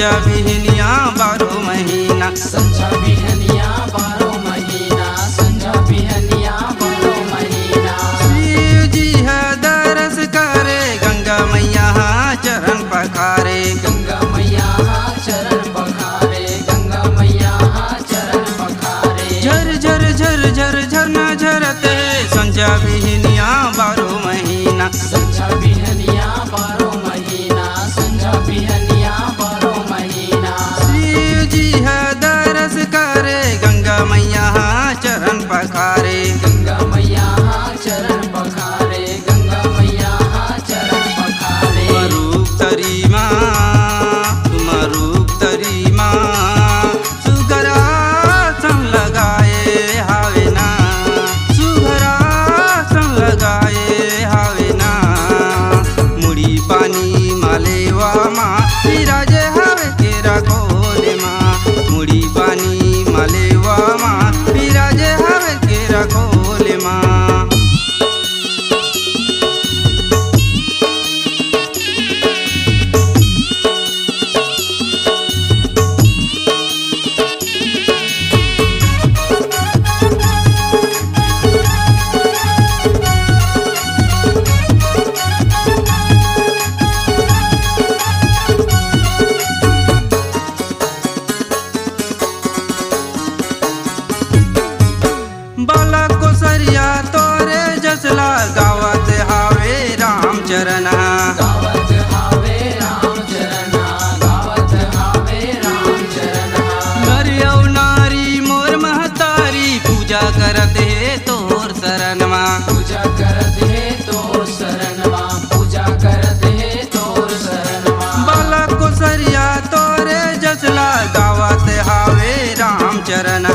संझा बिहनिया 12 महीना, संझा बिहनिया 12 महीना, संझा बिहनिया 12 महीना। शिव जी है दरस करे गंगा मैया चरण पखारे, गंगा मैया चरण पखारे, गंगा मैया चरण पखारे। झर झर झर झर झरना झरते संझा बिहनिया 12 महीना, संझा बिहनिया 12 महीना, संझा बिहनिया 12 महीना। शिव जी है दरस करे गंगा मैया चरण पखारे, गंगा मैया चरण पखारे, गंगा मैया चरण पखारे। रूप तरी माँ तुम रूप तरी माँ सुगरा सम लगाए हावे ना, सुगरा सम लगाए हावे ना। मुड़ी पानी मालेवा माँ विराजे हावे केरा कोले माँ, मुड़ी पानी मालेवा माँ विराजे हावे केरा कोले माँ। बाला को सरिया तोरे जसला गावत हावे राम चरण, गावत हावे राम चरण, गावत हावे राम चरण। नरियौ नारी मोर महतारी पूजा करत हे तोर शरण माँ, पूजा करत है तोर शरण माँ, पूजा करत है तोर शरण माँ। बाला को सरिया तोरे जसला गावत हावे राम चरण,